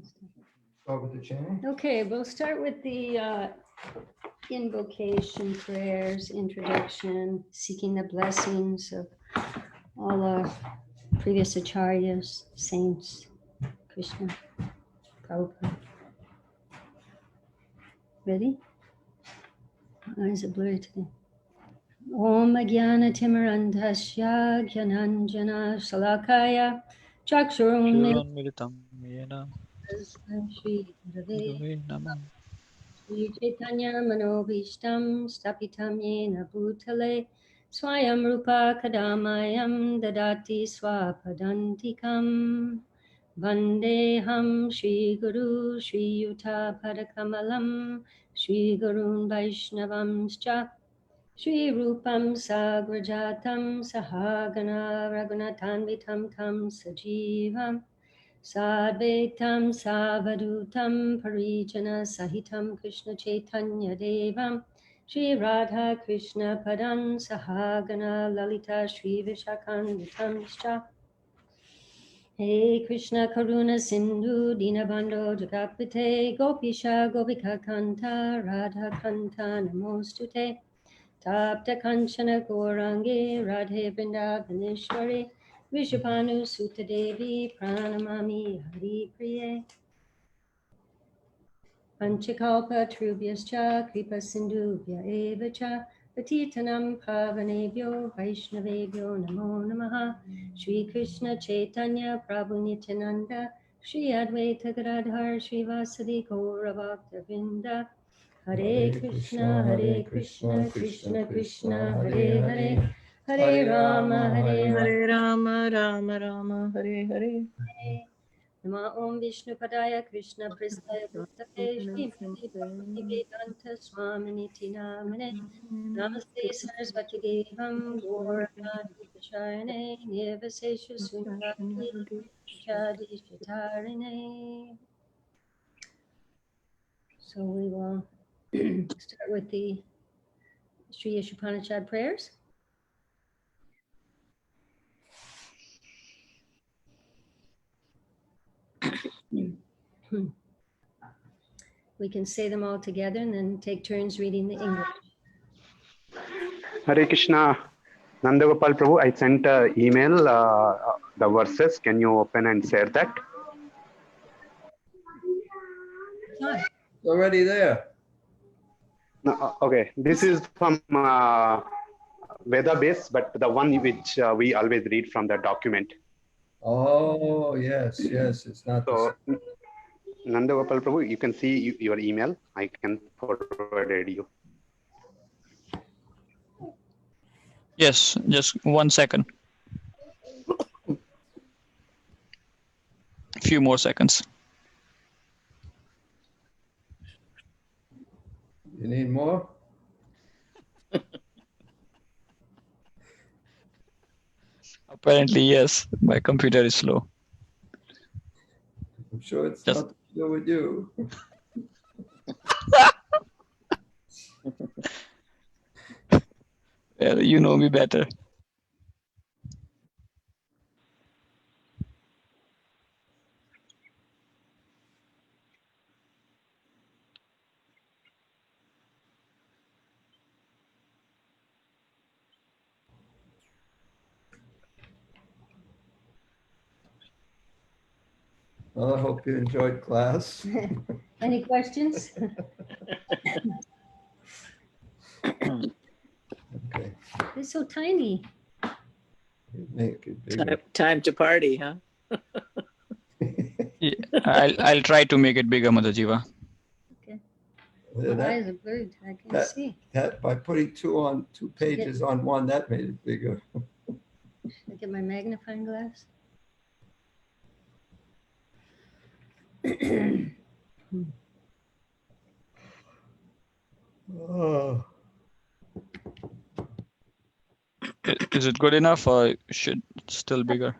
Start with the chanting. Okay, we'll start with the invocation prayers, introduction, seeking the blessings of all our previous acharyas, saints, Krishna, Prabhupada. Ready? My eyes are blurry today. Om Jnana Timirandhasya Jnananjana Salakaya Chakshurun Militam Yena Shri Gurave Gurave Namah. Shri Chaitanya Manobhishtam Stapitam Yena Bhutale Swayam Rupa Kadamayam Dadati Swapadantikam Vandeham Shri Guru Shri Yuta Padakamalam Shri Gurun Vaishnavamscha Shri Rupam Sagrajatam Sahagana Raghunathanvitam Tam Sajivam Sadvaitam Savadutam Parijana Sahitam Krishna Chaitanya Devam Shri Radha Krishna Padan Sahagana Lalita Shri Vishakhanvitam Scha Hey Krishna Karuna Sindhu Dinabando Jagapite Gopisha Gopika Kanta Radha Kanta Namostute Tapta Kanchana Gourangi Radhe Vrindavaneshwari Vishapanu Sutta Devi Pranamami Hari Priye Panchakalpa Trubhyascha Kripa Sindhubhya Evacha Patitanam Pavanebhyo Vaishnavebhyo Namo Namaha Shri Krishna Chaitanya Prabhu Nityananda Shri Advaita Gadadhar Shri Vasadi Gaura Bhakta Vrinda Hare Krishna, Krishna Krishna, Hare Hare, Hare Rama, Hare Rama, Rama Rama, Hare Hare. Nama Om Vishnu Padaya Krishna Pristaya Bhutale Shrimati Bhakti Vedanta Swaminiti Namane Namaste Sarasvati Devam Gauravani Prashayane Nirvasesha Sunyati Jadi Shatarane. So we will start with the Sri Isopnisad prayers. We can say them all together and then take turns reading the English. Hare Krishna. Nandagopal Prabhu, I sent an email, the verses. Can you open and share that? Fine. It's already there. No, okay, this is from Veda base, but the one which we always read from the document. Oh, yes, it's not So, Nandagopal Prabhu, you can see your email. I can forward you. Yes, just 1 second. Few more seconds. You need more? Apparently, yes. My computer is slow. I'm sure it's Just- not to do with you. Well, you know me better. Well, I hope you enjoyed class. Any questions? Okay, It's so tiny. make it bigger. Time to party, huh? Yeah, I'll try to make it bigger, Mother Jiva. Okay. Yeah, My eyes are blurred. I can't that- see. That by putting two pages on one, that made it bigger. Should I get my magnifying glass? Oh, Is it good enough or should it still bigger?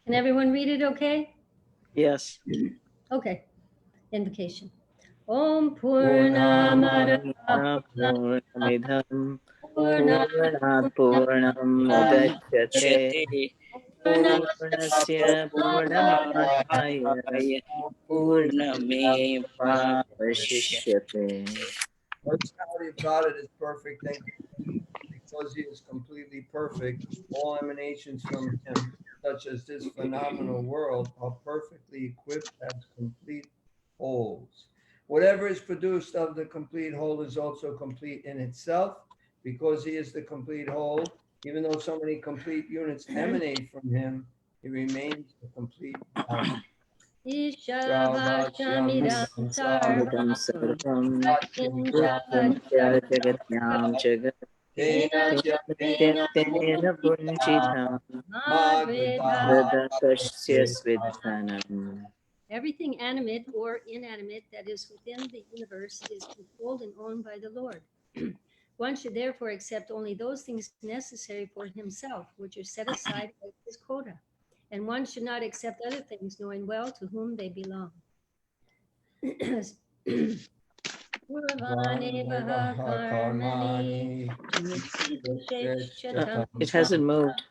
Can everyone read it okay? Yes. Okay. Invocation. Om Purnamada Purnamidam Purnat Purnam Mudachyate Purnasya Purnamadaye Purnamevavashishyate. Personality of God is perfect, and because he is completely perfect, all emanations from him, such as this phenomenal world, are perfectly equipped as complete wholes. Whatever is produced of the complete whole is also complete in itself, because he is the complete whole. Even though so many complete units emanate from him, he remains a complete element. Ishavashamidam sarvam Idam sarvam Kinjavad Utpatya Jagatyam Jagat Tena Punchita Radakashya Svidhanam. Everything animate or inanimate that is within the universe is controlled and owned by the Lord. One should therefore accept only those things necessary for himself, which are set aside as his quota. And one should not accept other things, knowing well to whom they belong. It hasn't moved.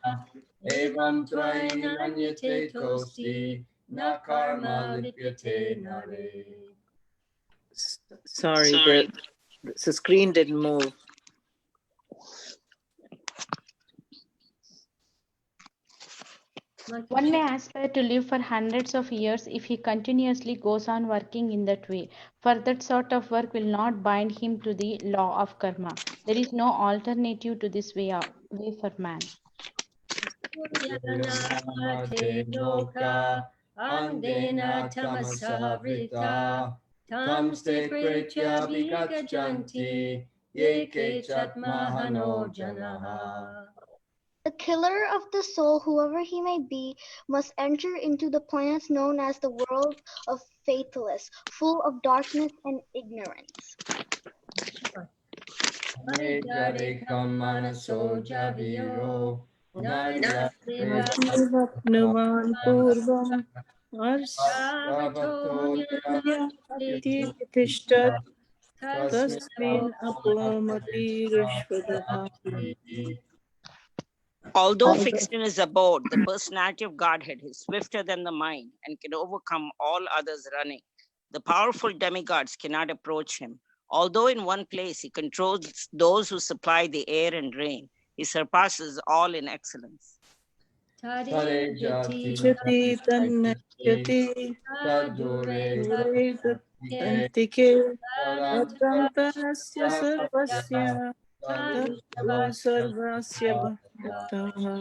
Evam trainanyate tosti na karma lipyate nare. Sorry, the screen didn't move. One may aspire to live for hundreds of years if he continuously goes on working in that way, for that sort of work will not bind him to the law of karma. There is no alternative to this way for man. Andena tamasavrita tam ste pretya vigajanti yeke chatmahano janaha. The killer of the soul, whoever he may be, must enter into the planets known as the world of faithless, full of darkness and ignorance. Numan Purvam Arsavatishtat Tasmin Apomati Rishvadabhati. Although fixed in his abode, the personality of Godhead is swifter than the mind and can overcome all others running. The powerful demigods cannot approach him. Although in one place he controls those who supply the air and rain, he surpasses all in excellence. Jati Tannayati Tantike Vatantanasya Sarvasya Sarvasya Bhaktaha.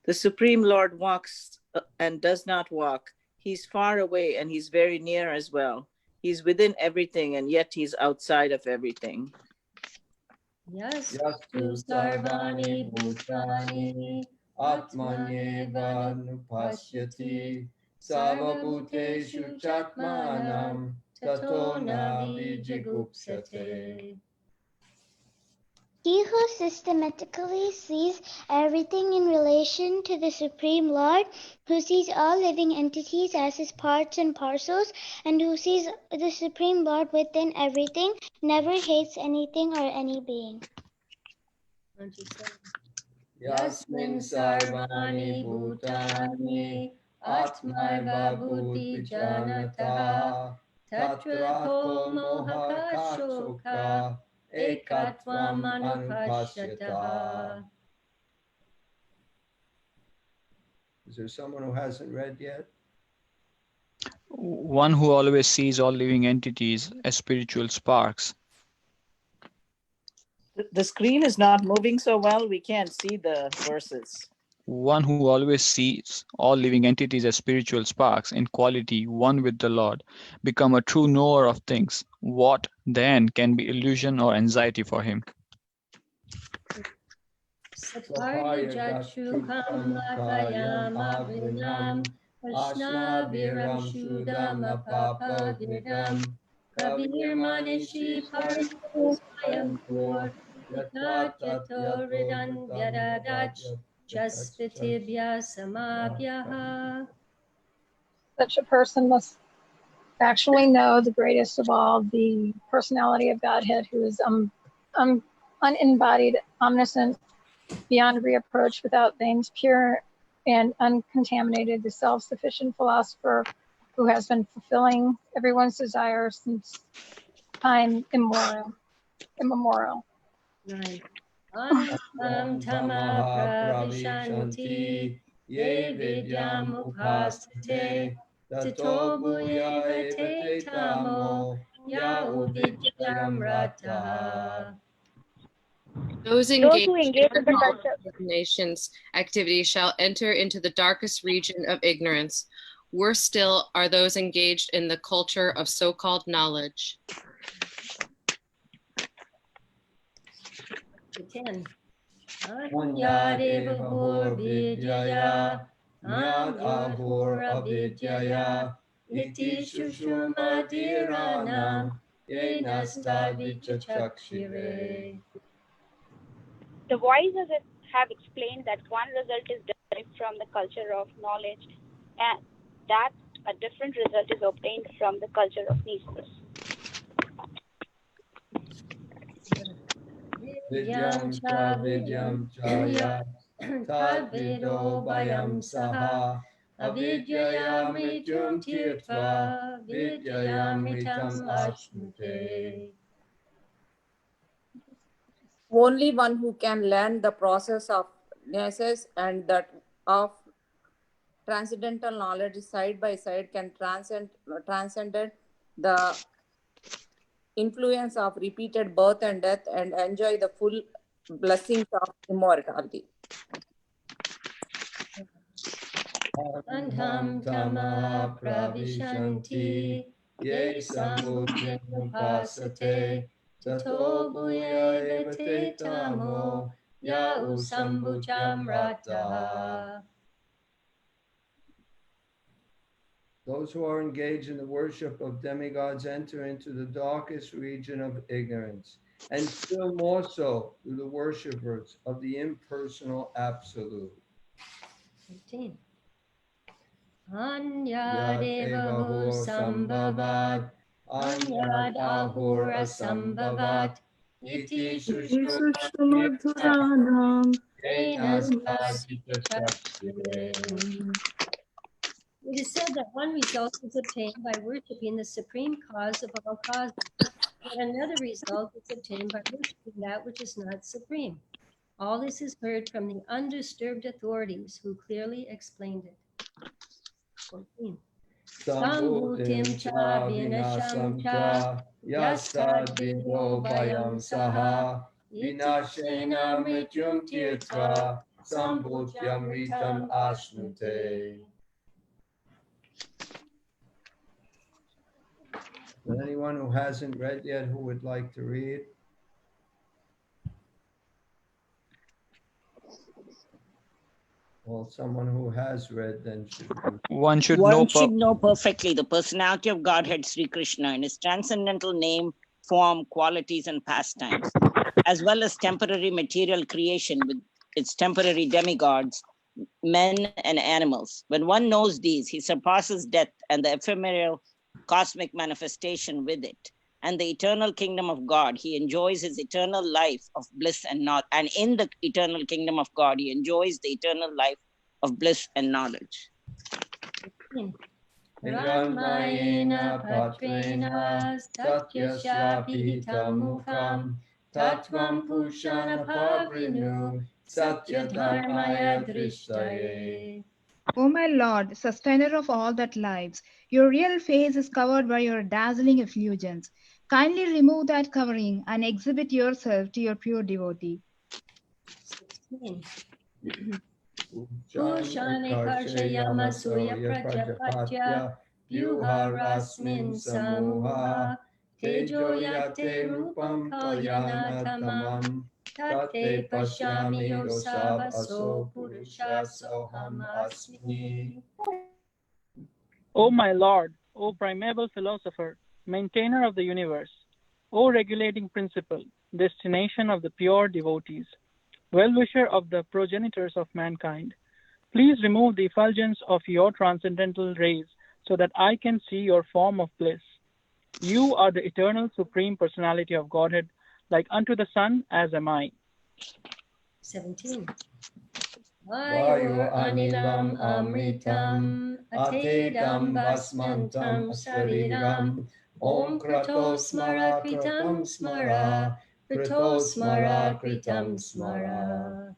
The Supreme Lord walks and does not walk. He's far away and he's very near as well. He's within everything and yet he's outside of everything. Yastu sarvani bhutani atmanyeva nupasyati sarvabhuteshu chatmanam tato navijigupsate. He who systematically sees everything in relation to the Supreme Lord, who sees all living entities as his parts and parcels, and who sees the Supreme Lord within everything, never hates anything or any being. Yasmin sarvani bhutani atmaiva bhuti janata tatra ko moha kashoka ekatvam anupashyata. Is there someone who hasn't read yet? One who always sees all living entities as spiritual sparks. The screen is not moving so well, we can't see the verses. One who always sees all living entities as spiritual sparks in quality, one with the Lord, become a true knower of things. What then can be illusion or anxiety for him? Such a person must actually know the greatest of all, the personality of Godhead, who is unembodied, omniscient, beyond reapproach, without veins, pure and uncontaminated, the self-sufficient philosopher who has been fulfilling everyone's desire since time immemorial. 9. Antam tama pravishanti ye vidyam upasate tato bhuyevate tamo ya uvidyam rataha. Those Those engaged who engage in the in culture. nations activity shall enter into the darkest region of ignorance. Worse still are those engaged in the culture of so-called knowledge. 10. Anyadeva hor vidyaya anyad ahor avidyaya iti sushumadiranam yenastadvichakshire. The voices have explained that one result is derived from the culture of knowledge and that a different result is obtained from the culture of needs. Vidyam cha ya tad vido bayam saha avidyaya mrityum tirtva vidyaya mritam ashnute. Only one who can learn the process of gnosis and that of transcendental knowledge side by side can transcend the influence of repeated birth and death and enjoy the full blessings of immortality. Andham tamaha pravishanti ye sambuddhim upasate tato bhuyevate tamo ya usambujam rataha. Those who are engaged in the worship of demigods enter into the darkest region of ignorance, and still more so do the worshippers of the impersonal absolute. 15. Anyadeva hor sambhavat anyad ahur asambhavat iti Sushmadhuranam. It is said that one result is obtained by worshiping the supreme cause of all causes, but another result is obtained by worshiping that which is not supreme. All this is heard from the undisturbed authorities who clearly explained it. 14. Sambhutim cha vinasham cha yastad vido bayam saha vinashena mrityum tirtva sambhutyam ritam ashnute. Is there anyone who hasn't read yet who would like to read? Well, someone who has read then should read. One should One should know perfectly the personality of Godhead Sri Krishna in his transcendental name, form, qualities, and pastimes, as well as temporary material creation with its temporary demigods, men and animals. When one knows these, he surpasses death and the ephemeral cosmic manifestation with it, and the eternal kingdom of God. He enjoys his eternal life of bliss and not, and in the eternal kingdom of God, he enjoys the eternal life of bliss and knowledge. Hiranmayena patrena satyasya pihitam mukham tatvam pushana pavrinu satya dharmaya drishtaye. O my Lord, sustainer of all that lives, your real face is covered by your dazzling effulgence. Kindly remove that covering and exhibit yourself to your pure devotee. 16. Ushane karshayama surya prajapatya vyuharasmin samuha tejo yate rupam kalyanatamam tate pashyami yosavaso purushasoham asmi. O my Lord, O primeval philosopher, maintainer of the universe, O regulating principle, destination of the pure devotees, well-wisher of the progenitors of mankind, please remove the effulgence of your transcendental rays so that I can see your form of bliss. You are the eternal supreme personality of Godhead, like unto the sun as am I. 17. Vayu anilam amritam atedam basmantam shariram Om krato smara kritam smara krito smara kritam smara.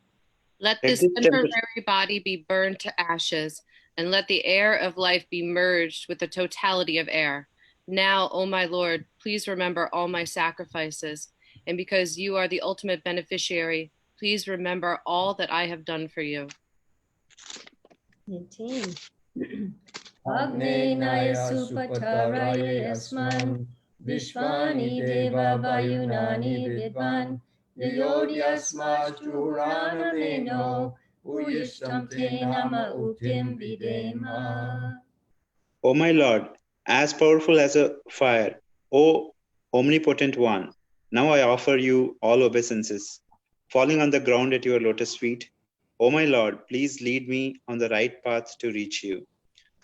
Let Let this this temporary body be burned to ashes, and let the air of life be merged with the totality of air. Now, O my Lord, please remember all my sacrifices, and because you are the ultimate beneficiary, please remember all that I have done for you. 18. Agnenaya supataraya yasman Vishvani deva vayunani vidvan Yayodyasma jurana meno Uyishtam te nama uktim videma. O my Lord, as powerful as a fire, O omnipotent one, now I offer you all obeisances, falling on the ground at your lotus feet. O my Lord, please lead me on the right path to reach you.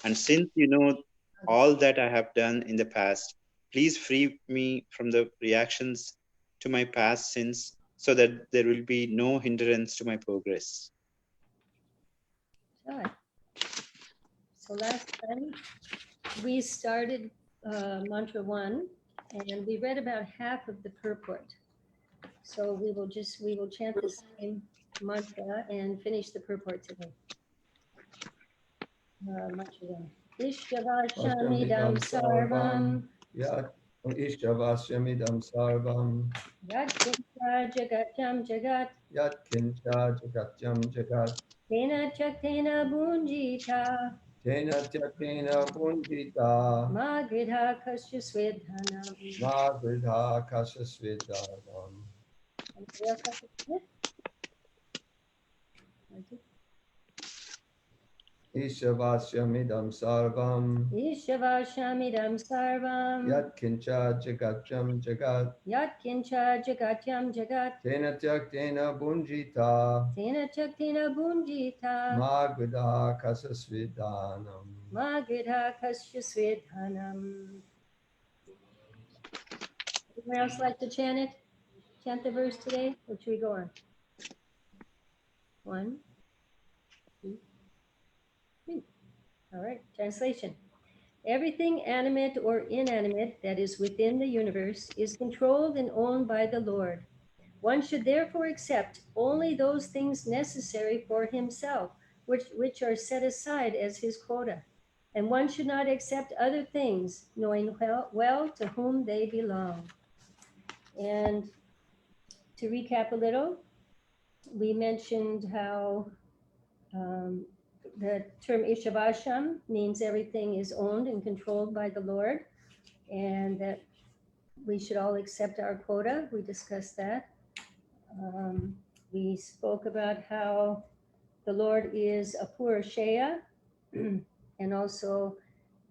And since you know all that I have done in the past, please free me from the reactions to my past sins so that there will be no hindrance to my progress. Good. So last time we started mantra 1 and we read about half of the purport. So we will chant the same mantra and finish the purport today. Mantra 1. Ishkavashamidam sarvam Yat Ishkavashamidam sarvam Yat kincha jagatyam jagat Yat kincha jagatyam jagat Tena chaktena bunjita Tena tyatena punjita Ma gridha kasya swedhanam. Ma gridha kasha svedadam. Anybody else like to chant? Ishavashamidam sarvam Ishavashamidam sarvam Yat kincha jagatyam jagat Yat kincha jagatyam jagat Tena tyaktena bunjita Tena chaktena bunjita Magvida kasasvidanam. Ma gridha kasya swedhanam. Anyone else like to chant it? Chant the verse today? Or should we go on? 1, 2, 3. All right, translation. Everything animate or inanimate that is within the universe is controlled and owned by the Lord. One should therefore accept only those things necessary for himself, which are set aside as his quota. And one should not accept other things, knowing well to whom they belong. And to recap a little, we mentioned how the term Ishavasham means everything is owned and controlled by the Lord, and that we should all accept our quota. We discussed that. We spoke about how the Lord is a Purusheya, and also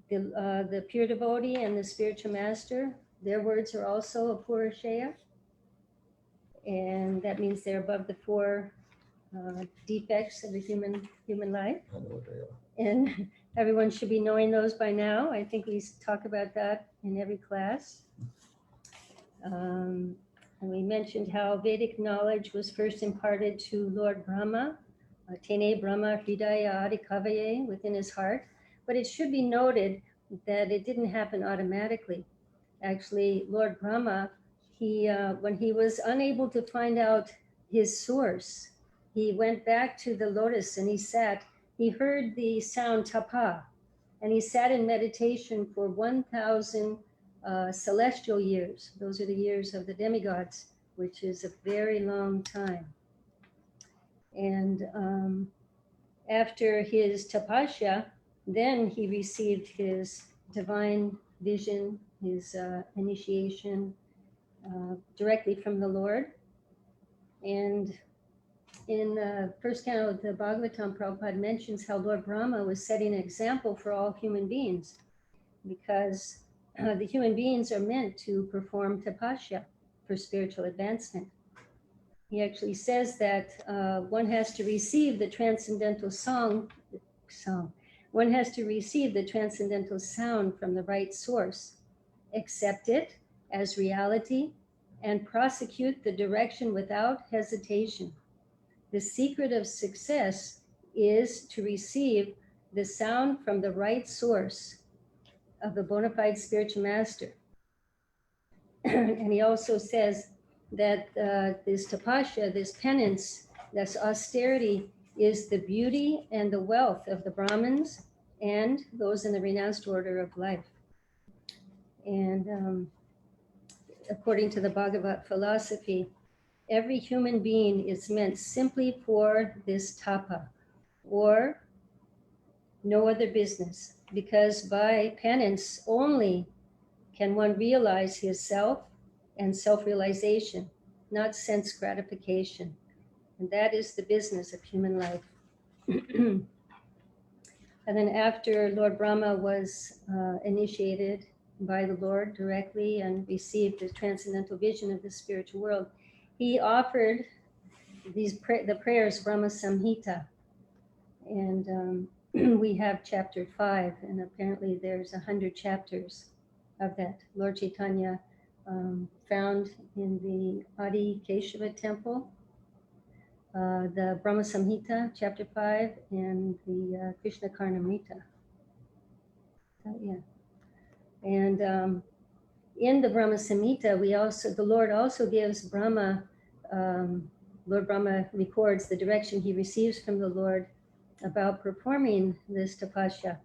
the pure devotee and the spiritual master. Their words are also a Purusheya, and that means they're above the 4 defects of the human life. I know what they are. And everyone should be knowing those by now. I think we talk about that in every class. And we mentioned how Vedic knowledge was first imparted to Lord Brahma, Tene Brahma Hridaya Adi Kavaye, within his heart. But it should be noted that it didn't happen automatically. Actually, Lord Brahma, when he was unable to find out his source, he went back to the lotus and he heard the sound tapa, and he sat in meditation for 1,000 celestial years. Those are the years of the demigods, which is a very long time. And after his tapasya, then he received his divine vision, his initiation directly from the Lord. And in the first canto of the Bhagavatam, Prabhupada mentions how Lord Brahma was setting an example for all human beings, because the human beings are meant to perform tapasya for spiritual advancement. He actually says that one has to receive the transcendental one has to receive the transcendental sound from the right source, accept it as reality, and prosecute the direction without hesitation. The secret of success is to receive the sound from the right source of the bona fide spiritual master. And he also says that this tapasya, this penance, this austerity is the beauty and the wealth of the Brahmins and those in the renounced order of life. And according to the Bhagavat philosophy, every human being is meant simply for this tapa or no other business, because by penance only can one realize his self and self-realization, not sense gratification. And that is the business of human life. And then after Lord Brahma was initiated by the Lord directly and received the transcendental vision of the spiritual world, he offered the prayers Brahma Samhita. And we have chapter 5, and apparently there's 100 chapters of that. Lord Chaitanya found in the Adi Keshava temple the Brahma Samhita, chapter 5, and the Krishna Karnamrita. Yeah. And in the Brahma Samhita, the Lord also gives Brahma, Lord Brahma records the direction he receives from the Lord about performing this tapasya.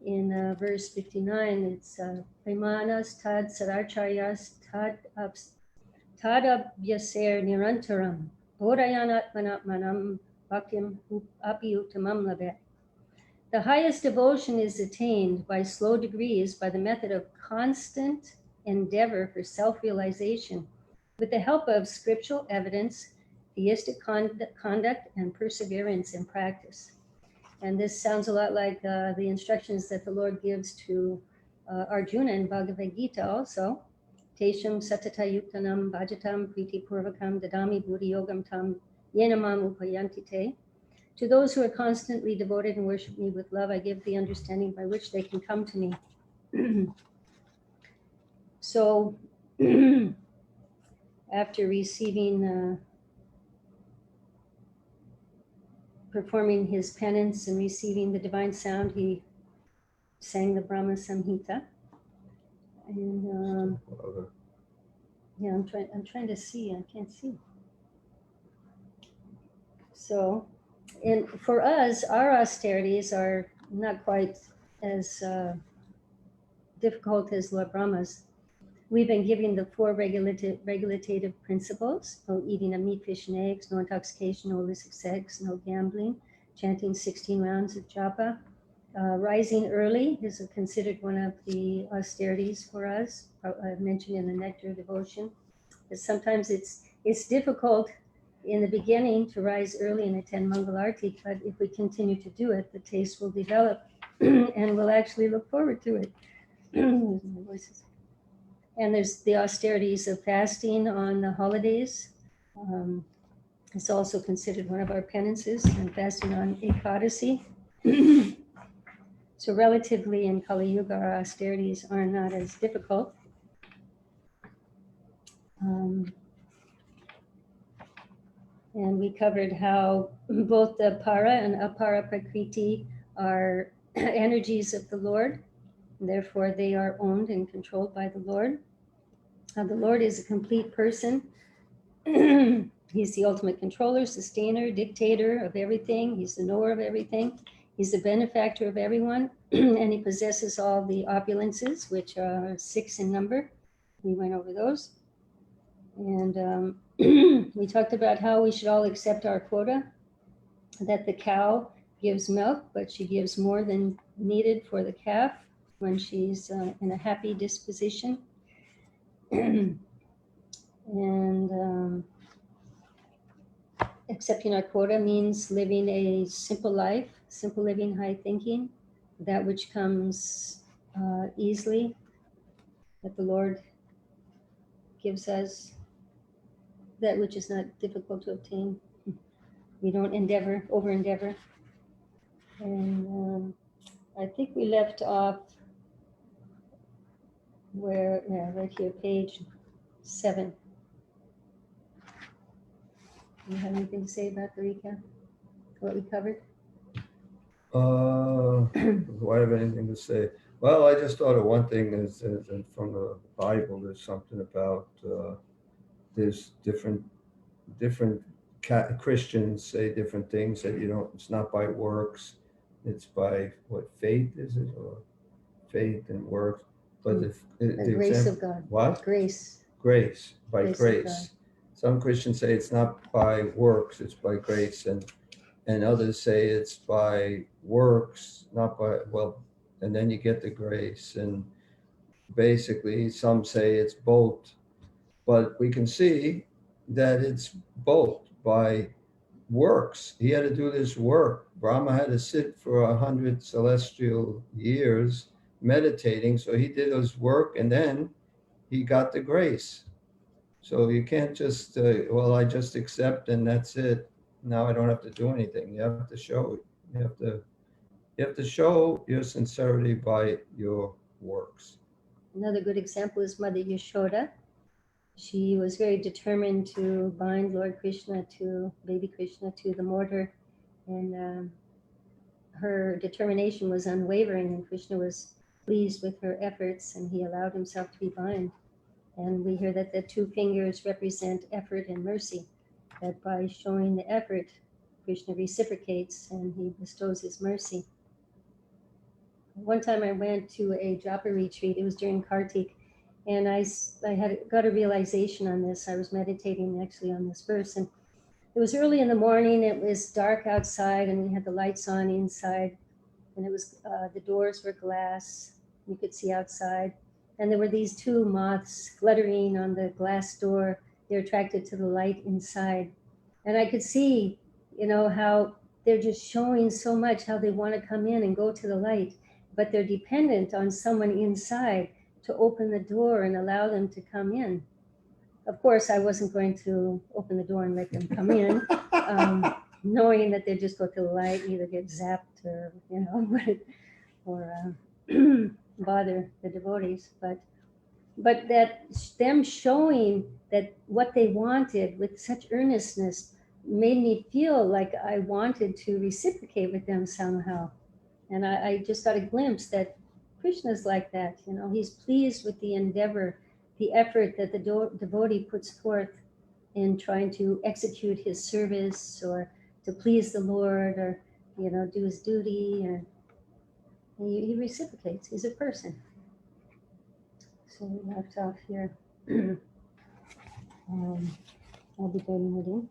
In verse 59, it's Premanas tad saracharayas tad abhyaser nirantaram bodayanat manatmanam bhaktim api uttamam labet. The highest devotion is attained by slow degrees by the method of constant endeavor for self-realization with the help of scriptural evidence, theistic conduct, and perseverance in practice. And this sounds a lot like the instructions that the Lord gives to Arjuna in Bhagavad Gita also. Tesham satatayuktanam bhajatam priti purvakam dadami buddhi yogam tam yenamam upayanti te. To those who are constantly devoted and worship me with love, I give the understanding by which they can come to me. So after receiving performing his penance and receiving the divine sound, he sang the Brahma Samhita. And yeah, I'm trying to see. I can't see. So, and for us, our austerities are not quite as difficult as Lord Brahma's. We've been given the 4 regulative principles: no eating of meat, fish, and eggs, no intoxication, no illicit sex, no gambling, chanting 16 rounds of japa. Rising early is considered one of the austerities for us. I've mentioned in the Nectar Devotion that sometimes it's difficult in the beginning to rise early and attend Mangal Arati, but if we continue to do it, the taste will develop and we'll actually look forward to it. And there's the austerities of fasting on the holidays. It's also considered one of our penances, and fasting on Ekadasi. So relatively in Kali Yuga, our austerities are not as difficult. And we covered how both the para and apara prakriti are energies of the Lord. Therefore, they are owned and controlled by the Lord. The Lord is a complete person. He's the ultimate controller, sustainer, dictator of everything. He's the knower of everything. He's the benefactor of everyone. And he possesses all the opulences, which are 6 in number. We went over those. And we talked about how we should all accept our quota, that the cow gives milk, but she gives more than needed for the calf when she's in a happy disposition. And accepting our quota means living a simple life, simple living, high thinking, that which comes easily, that the Lord gives us, that which is not difficult to obtain. We don't over endeavor. And I think we left off where, yeah, right here, page 7. Do you have anything to say about the recap? What we covered? Do I have anything to say? Well, I just thought of one thing is from the Bible. There's something about there's different Christians say different things that you don't. It's not by works. It's by what faith is it, or faith and works. But the grace example, of God. what? Grace. Grace, by Grace of grace. Some Christians say it's not by works, it's by grace, and others say it's by works, not by, well, and then you get the grace. And basically, some say it's both, but we can see that it's both by works. He had to do this work. Brahma had to sit for 100 celestial years meditating, so he did his work, and then he got the grace. So you can't just, well, I just accept and that's it. Now I don't have to do anything. You have to show. You have to show your sincerity by your works. Another good example is Mother Yashoda. She was very determined to bind Lord Krishna to, baby Krishna, to the mortar. And her determination was unwavering, and Krishna was pleased with her efforts, and he allowed himself to be bound. And we hear that the two fingers represent effort and mercy, that by showing the effort, Krishna reciprocates and he bestows his mercy. One time I went to a japa retreat, it was during Kartik, and I had got a realization on this. I was meditating actually on this verse, and it was early in the morning, it was dark outside, and we had the lights on inside, and it was the doors were glass, you could see outside. And there were these two moths fluttering on the glass door. They're attracted to the light inside. And I could see, how they're just showing so much how they want to come in and go to the light, but they're dependent on someone inside to open the door and allow them to come in. Of course, I wasn't going to open the door and let them come in, knowing that they'd just go to the light, either get zapped or, or bother the devotees, but that them showing that what they wanted with such earnestness made me feel like I wanted to reciprocate with them somehow. And I just got a glimpse that Krishna's like that. He's pleased with the endeavor, the effort that the devotee puts forth in trying to execute his service or to please the Lord, or do his duty, and he reciprocates. He's a person. So we left off here. I'll be reading.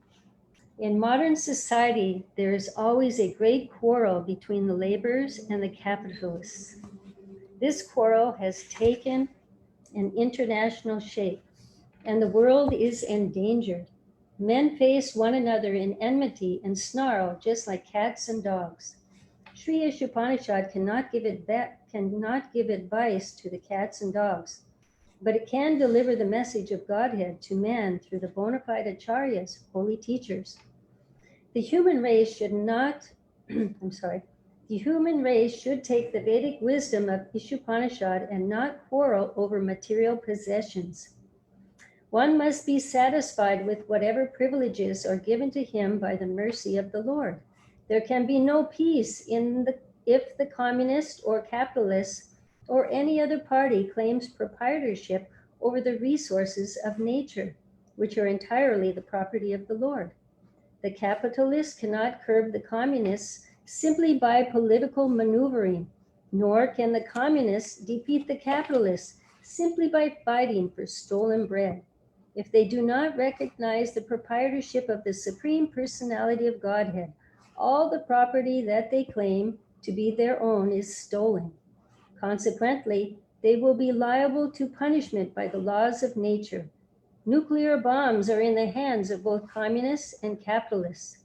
In modern society, there is always a great quarrel between the laborers and the capitalists. This quarrel has taken an international shape, and the world is endangered. Men face one another in enmity and snarl just like cats and dogs. Sri Isopnisad cannot give advice to the cats and dogs, but it can deliver the message of Godhead to man through the bona fide acharyas, holy teachers. The human race should not, the human race should take the Vedic wisdom of Isopnisad and not quarrel over material possessions. One must be satisfied with whatever privileges are given to him by the mercy of the Lord. There can be no peace if the communist or capitalist or any other party claims proprietorship over the resources of nature, which are entirely the property of the Lord. The capitalist cannot curb the communists simply by political maneuvering, nor can the communists defeat the capitalists simply by fighting for stolen bread. If they do not recognize the proprietorship of the Supreme Personality of Godhead, all the property that they claim to be their own is stolen. Consequently, they will be liable to punishment by the laws of nature. Nuclear bombs are in the hands of both communists and capitalists.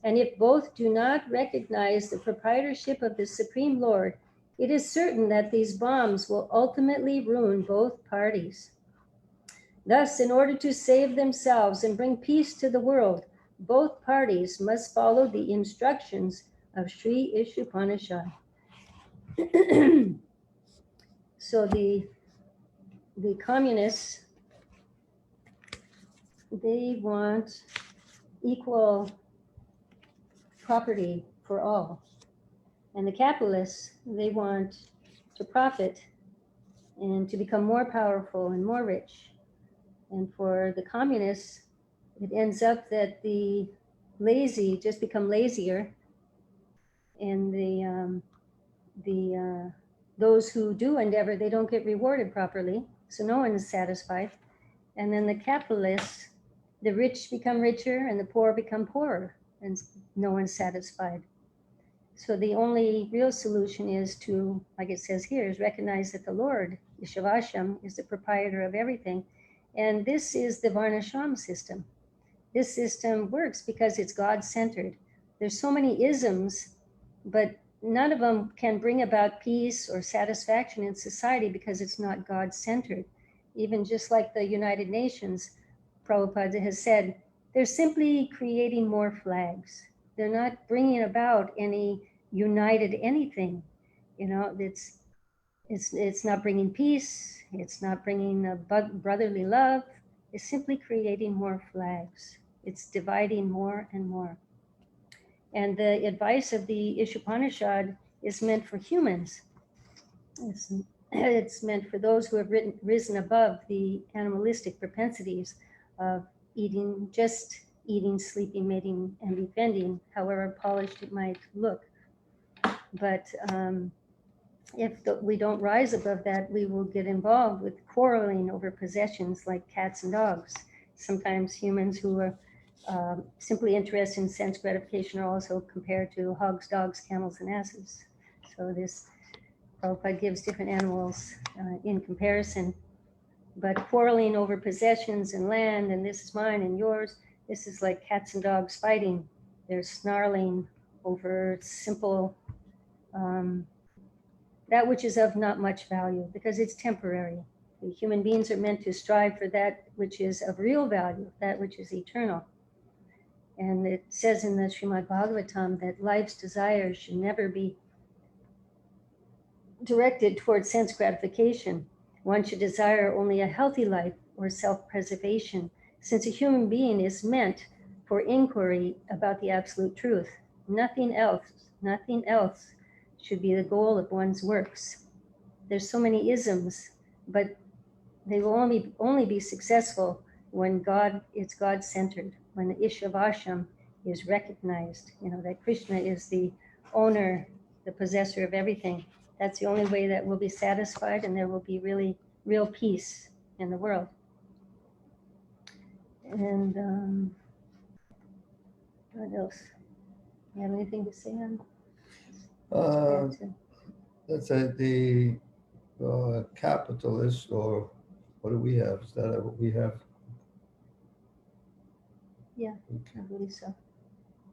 And if both do not recognize the proprietorship of the Supreme Lord, it is certain that these bombs will ultimately ruin both parties. Thus, in order to save themselves and bring peace to the world, both parties must follow the instructions of Sri Isopnisad. So the communists, they want equal property for all. And the capitalists, they want to profit and to become more powerful and more rich. And for the communists, it ends up that the lazy just become lazier, and those who do endeavor, they don't get rewarded properly, so no one is satisfied. And then the capitalists, the rich become richer and the poor become poorer, and no one's satisfied. So the only real solution is to, like it says here, is recognize that the Lord, Yeshuvasham, is the proprietor of everything. And this is the Varnashram system. This system works because it's God-centered. There's so many isms, but none of them can bring about peace or satisfaction in society because it's not God-centered. Even just like the United Nations, Prabhupada has said, they're simply creating more flags. They're not bringing about any united anything. You know, it's not bringing peace. It's not bringing a brotherly love. It's simply creating more flags. It's dividing more and more. And the advice of the Isopnisad is meant for humans. It's meant for those who have risen above the animalistic propensities of eating, just eating, sleeping, mating, and defending, however polished it might look. But if we don't rise above that, we will get involved with quarreling over possessions like cats and dogs. Sometimes humans who are simply interested in sense gratification are also compared to hogs, dogs, camels, and asses. So this Prabhupada gives different animals in comparison. But quarreling over possessions and land, and this is mine and yours, this is like cats and dogs fighting. They're snarling over simple, that which is of not much value because it's temporary. The human beings are meant to strive for that which is of real value, that which is eternal. And it says in the Srimad Bhagavatam that life's desires should never be directed towards sense gratification. One should desire only a healthy life or self-preservation, since a human being is meant for inquiry about the absolute truth. Nothing else should be the goal of one's works. There's so many isms, but they will only be successful when it's God-centered, when the Ishavasham is recognized, you know, that Krishna is the owner, the possessor of everything. That's the only way that we'll be satisfied and there will be really real peace in the world. And what else? You have anything to say on? Let's say the capitalist, or what do we have? Is that what we have? Yeah, I believe so.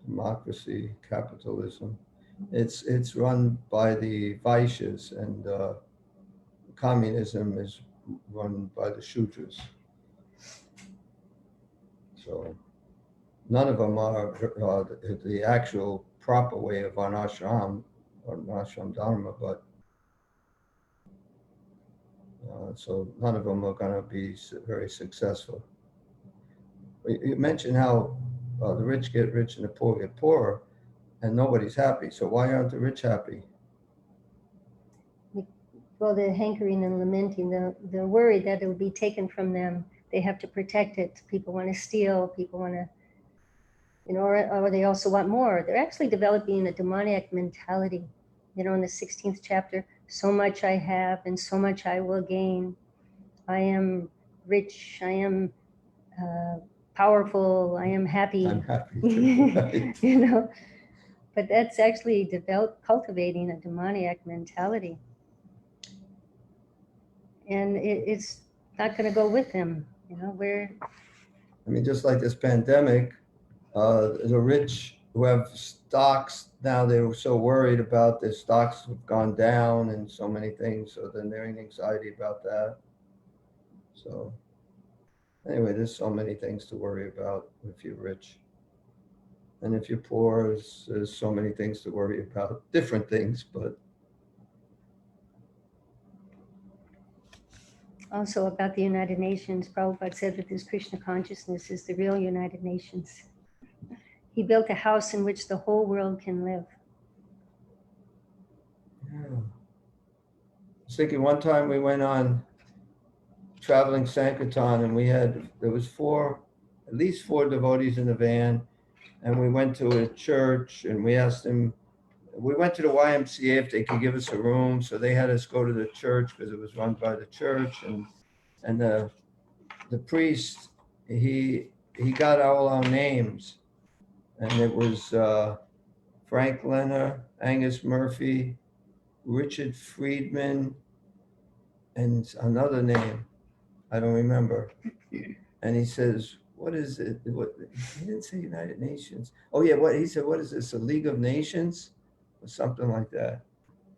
Democracy, capitalism. It's run by the Vaishyas, and communism is run by the Shudras. So none of them are the actual proper way of Varnashram or Varnashram Dharma, but so none of them are going to be very successful. You mentioned how the rich get rich and the poor get poorer, and nobody's happy. So why aren't the rich happy? Well, they're hankering and lamenting. They're worried that it will be taken from them. They have to protect it. People want to steal. People want to, you know, or they also want more. They're actually developing a demoniac mentality. You know, in the 16th chapter, so much I have and so much I will gain. I am rich. I am powerful. I am happy. I'm happy too, right? You know, but that's actually cultivating a demoniac mentality. And it's not going to go with them. You know, I mean, just like this pandemic, the rich who have stocks now, they were so worried about their stocks have gone down and so many things. So then they're in anxiety about that. So anyway, there's so many things to worry about if you're rich. And if you're poor, there's so many things to worry about, different things, but. Also about the United Nations, Prabhupada said that this Krishna consciousness is the real United Nations. He built a house in which the whole world can live. was thinking one time we went on traveling Sankirtan, and there was at least four devotees in the van, and we went to a church, and we asked them. We went to the YMCA if they could give us a room, so they had us go to the church because it was run by the church, and the priest he got all our names, and it was Frank Leonard, Angus Murphy, Richard Friedman, and another name I don't remember. And he says, "What is it?" He didn't say United Nations. Oh yeah, he said? What is this? A League of Nations, or something like that.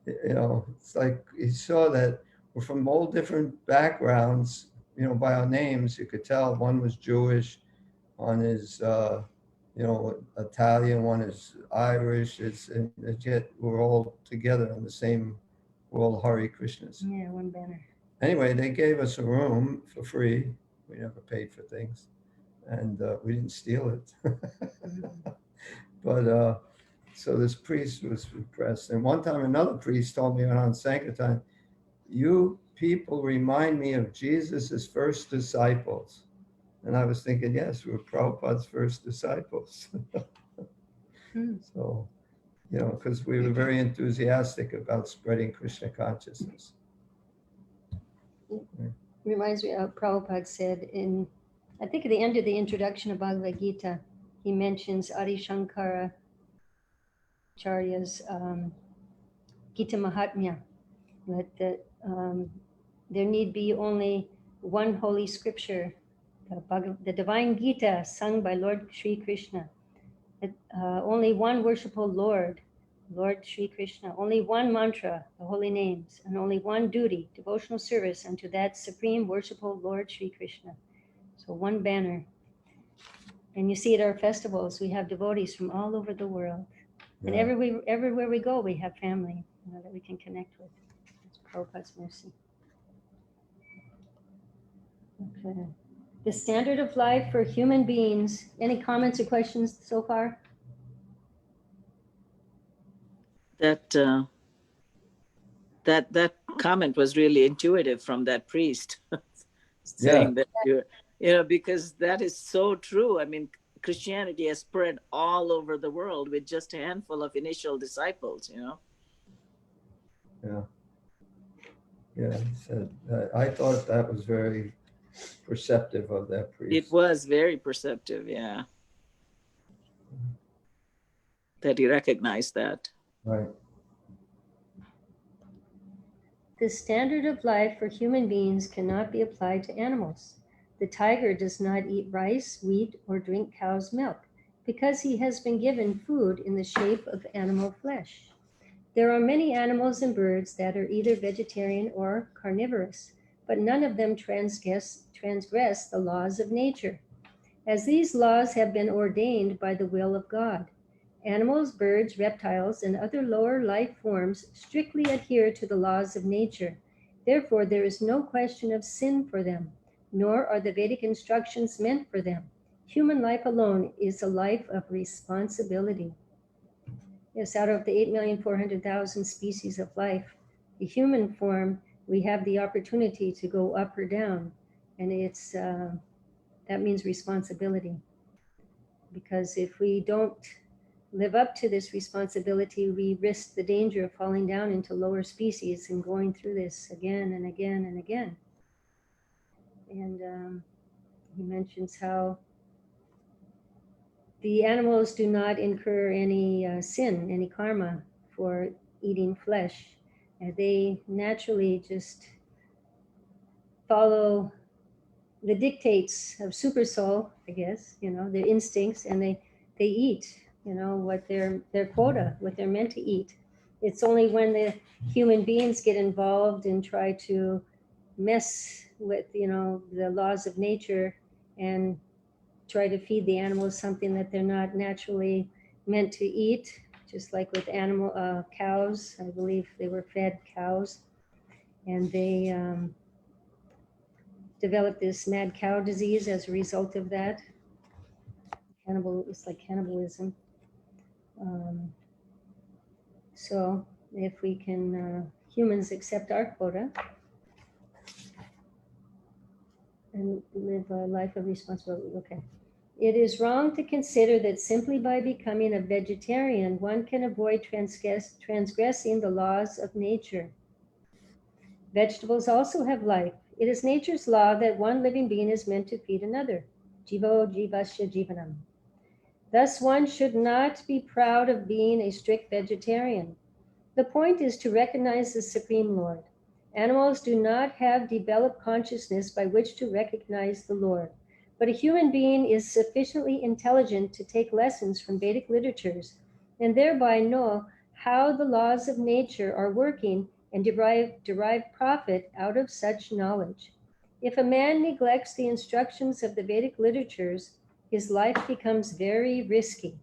It's like he saw that we're from all different backgrounds. By our names, you could tell one was Jewish, one is Italian, one is Irish. And yet we're all together in the same. We're all Hare Krishnas. Yeah, one banner. Anyway, they gave us a room for free. We never paid for things, and we didn't steal it. But so this priest was impressed. And one time another priest told me on Sankirtan, "You people remind me of Jesus's first disciples." And I was thinking, yes, we're Prabhupada's first disciples. So, because we were very enthusiastic about spreading Krishna consciousness. Reminds me of Prabhupada said I think at the end of the introduction of Bhagavad Gita, he mentions Adi Shankara Acharya's Gita Mahatmya, that there need be only one holy scripture, the divine Gita sung by Lord Sri Krishna. Only one worshipful Lord Sri Krishna, only one mantra, the holy names, and only one duty, devotional service unto that supreme worshipful Lord Sri Krishna. So one banner. And you see at our festivals, we have devotees from all over the world. Yeah. And everywhere we go, we have family that we can connect with. It's Prabhupada's mercy. Okay. The standard of life for human beings. Any comments or questions so far? That comment was really intuitive from that priest, saying that because that is so true. I mean, Christianity has spread all over the world with just a handful of initial disciples. Yeah. He said, I thought that was very perceptive of that priest. It was very perceptive, yeah. That he recognized that. Right. The standard of life for human beings cannot be applied to animals. The tiger does not eat rice, wheat, or drink cow's milk because he has been given food in the shape of animal flesh. There are many animals and birds that are either vegetarian or carnivorous, but none of them transgress the laws of nature, as these laws have been ordained by the will of God. Animals, birds, reptiles, and other lower life forms strictly adhere to the laws of nature. Therefore, there is no question of sin for them, nor are the Vedic instructions meant for them. Human life alone is a life of responsibility. Yes, out of the 8,400,000 species of life, the human form, we have the opportunity to go up or down, and that means responsibility. Because if we don't live up to this responsibility, we risk the danger of falling down into lower species and going through this again and again and again. And he mentions how the animals do not incur any sin, any karma for eating flesh. And they naturally just follow the dictates of super soul, I guess, their instincts, and they eat, what their quota, what they're meant to eat. It's only when the human beings get involved and try to mess with, the laws of nature and try to feed the animals something that they're not naturally meant to eat, just like with cows. I believe they were fed cows, and they developed this mad cow disease as a result of that. It's like cannibalism. So if we can humans accept our quota and live a life of responsibility. Okay. It is wrong to consider that simply by becoming a vegetarian, one can avoid transgressing the laws of nature. Vegetables also have life. It is nature's law that one living being is meant to feed another. Jivo jivasya jivanam. Thus, one should not be proud of being a strict vegetarian. The point is to recognize the Supreme Lord. Animals do not have developed consciousness by which to recognize the Lord. But a human being is sufficiently intelligent to take lessons from Vedic literatures and thereby know how the laws of nature are working and derive profit out of such knowledge. If a man neglects the instructions of the Vedic literatures, his life becomes very risky.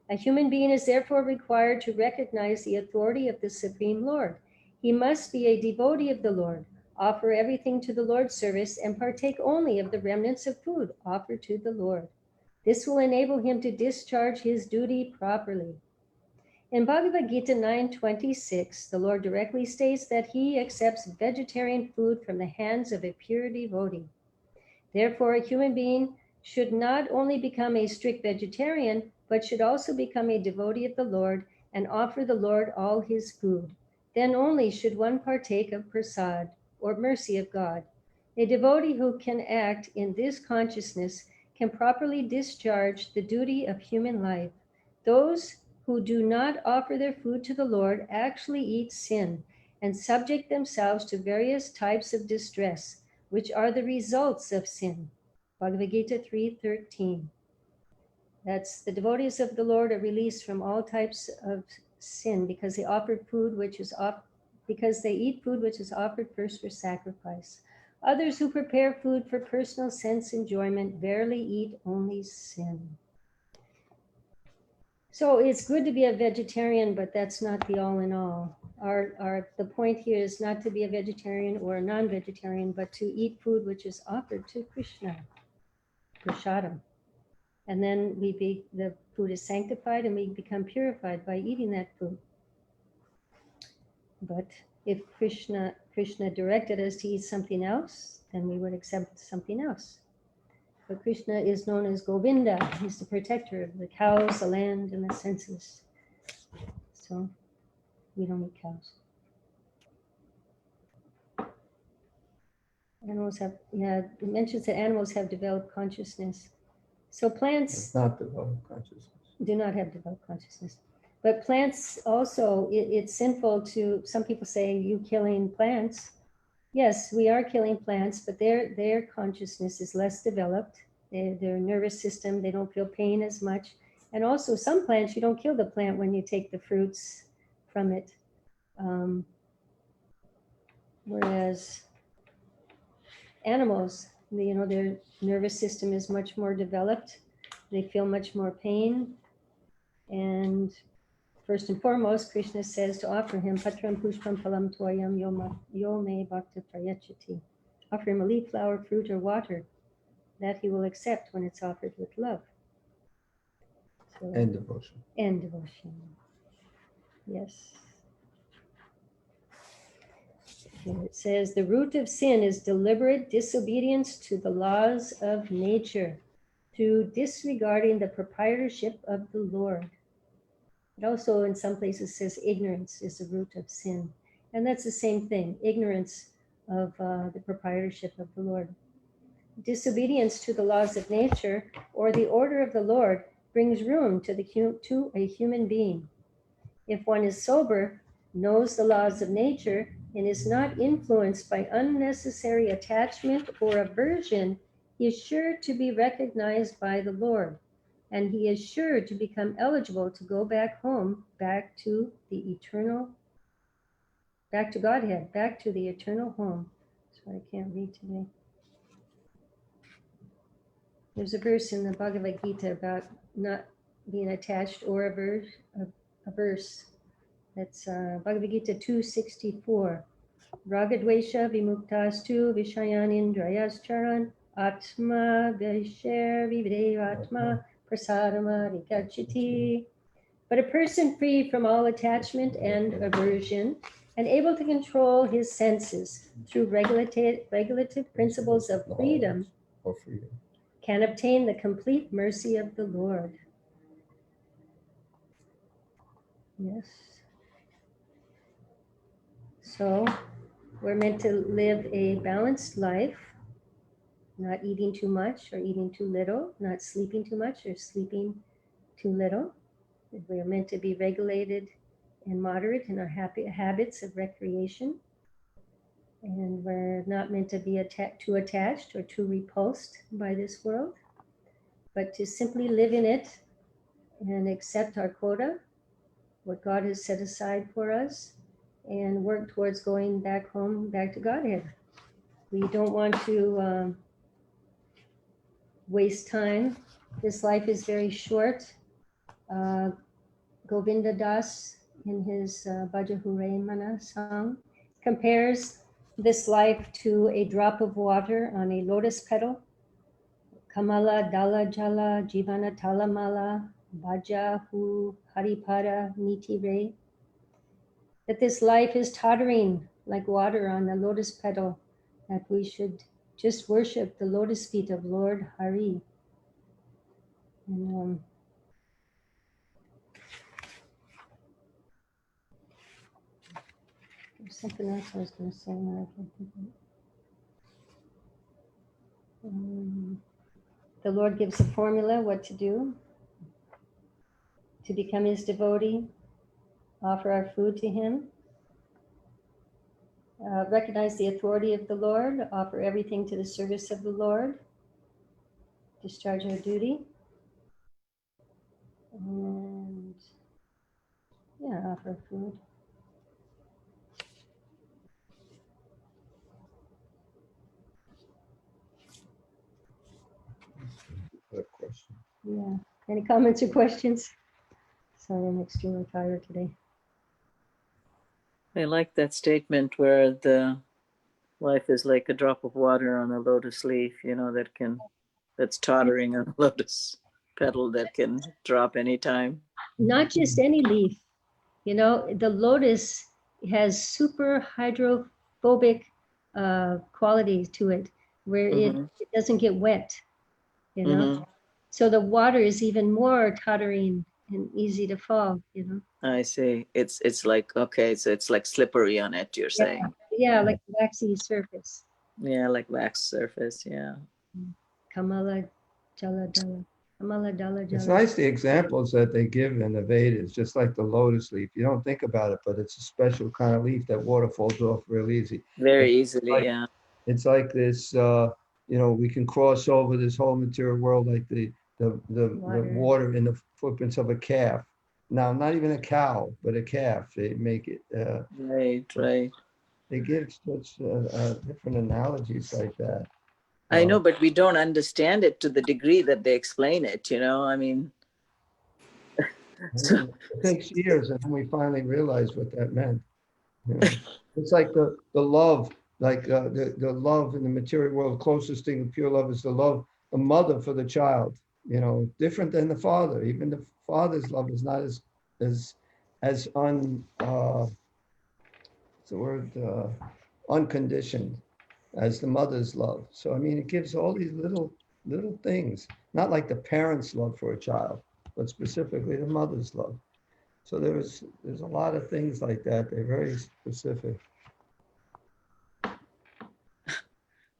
A human being is therefore required to recognize the authority of the Supreme Lord. He must be a devotee of the Lord, offer everything to the Lord's service, and partake only of the remnants of food offered to the Lord. This will enable him to discharge his duty properly. In Bhagavad Gita 9:26, the Lord directly states that he accepts vegetarian food from the hands of a pure devotee. Therefore, a human being should not only become a strict vegetarian, but should also become a devotee of the Lord and offer the Lord all his food. Then only should one partake of prasad, or mercy of God. A devotee who can act in this consciousness can properly discharge the duty of human life. Those who do not offer their food to the Lord actually eat sin and subject themselves to various types of distress, which are the results of sin. Bhagavad Gita 3:13. That's the devotees of the Lord are released from all types of sin because they offer food because they eat food which is offered first for sacrifice. Others who prepare food for personal sense enjoyment verily eat only sin. So it's good to be a vegetarian, but that's not the all in all. The point here is not to be a vegetarian or a non-vegetarian, but to eat food which is offered to Krishna, prasadam. And then the food is sanctified and we become purified by eating that food. But if Krishna directed us to eat something else, then we would accept something else. But Krishna is known as Govinda. He's the protector of the cows, the land, and the senses. So we don't eat cows. Animals have, it mentions that animals have developed consciousness. So plants not developed consciousness. Do not have developed consciousness. But plants also, it's sinful to, some people say, you killing plants. Yes, we are killing plants, but their consciousness is less developed. Their nervous system, they don't feel pain as much. And also some plants, you don't kill the plant when you take the fruits from it. Whereas animals, their nervous system is much more developed. They feel much more pain. And first and foremost, Krishna says to offer him patram pushpam phalam toyam yo me bhakta prayachati. Offer him a leaf, flower, fruit, or water that he will accept when it's offered with love. So, And devotion. And devotion. Yes. Here it says, the root of sin is deliberate disobedience to the laws of nature through disregarding the proprietorship of the Lord. It also in some places says ignorance is the root of sin. And that's the same thing, ignorance of the proprietorship of the Lord. Disobedience to the laws of nature or the order of the Lord brings ruin to a human being. If one is sober, knows the laws of nature, and is not influenced by unnecessary attachment or aversion, he is sure to be recognized by the Lord. And he is sure to become eligible to go back home, back to Godhead, back to the eternal home. That's what I can't read today. There's a verse in the Bhagavad Gita about not being attached or averse. That's Bhagavad Gita 2:64. Ragadvesha vimuktastu vishayanindrayas charan atma visher videvatma prasadama. But a person free from all attachment and aversion and able to control his senses through regulative principles of freedom, can obtain the complete mercy of the Lord. Yes. So we're meant to live a balanced life, not eating too much or eating too little, not sleeping too much or sleeping too little. We're meant to be regulated and moderate in our habits of recreation. And we're not meant to be too attached or too repulsed by this world, but to simply live in it and accept our quota, what God has set aside for us, and work towards going back home, back to Godhead. We don't want to waste time. This life is very short. Govinda Das, in his Bhaja Hure Mana song, compares this life to a drop of water on a lotus petal. Kamala Dala Jala Jivana Talamala Bhaja Hu Haripada Niti Re. That this life is tottering like water on a lotus petal, that we should just worship the lotus feet of Lord Hari. And, there's something else I was going to say now I can't think of it. The Lord gives a formula what to do to become his devotee, offer our food to him, recognize the authority of the Lord, offer everything to the service of the Lord, discharge our duty, and offer food. Good question. Yeah. Any comments or questions? Sorry, I'm extremely tired today. I like that statement where the life is like a drop of water on a lotus leaf, that's tottering on a lotus petal that can drop anytime. Not just any leaf. The lotus has super hydrophobic qualities to it, where it doesn't get wet, So the water is even more tottering and easy to fall, I see. It's like, okay, so it's like slippery on it, you're saying. Yeah, like a waxy surface. Yeah, like wax surface, yeah. Kamala Jala Dala. Kamala Dala Jala. It's nice the examples that they give in the Vedas, just like the lotus leaf. You don't think about it, but it's a special kind of leaf that water falls off real easy. Very easily, yeah. It's like this, we can cross over this whole material world like the water in the footprints of a calf. Now, not even a cow, but a calf. They make it. Right. They give such different analogies like that. I know, but we don't understand it to the degree that they explain it, I mean. It takes years, and then we finally realize what that meant. It's like the love, like the love in the material world, closest thing to pure love is the love, the mother for the child, different than the father. Even the father's love is not as unconditioned as the mother's love. So, I mean, it gives all these little things, not like the parent's love for a child, but specifically the mother's love. So there's a lot of things like that. They're very specific.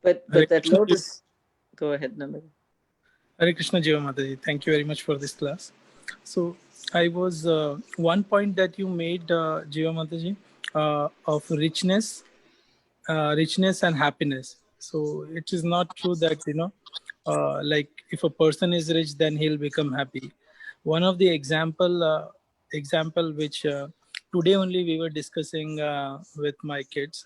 But that lotus, go ahead, Namir. Hare Krishna, Jiva Mataji. Thank you very much for this class. So I was one point that you made, Jiva Mataji, of richness and happiness. So it is not true that, like if a person is rich, then he'll become happy. One of the example which today only we were discussing with my kids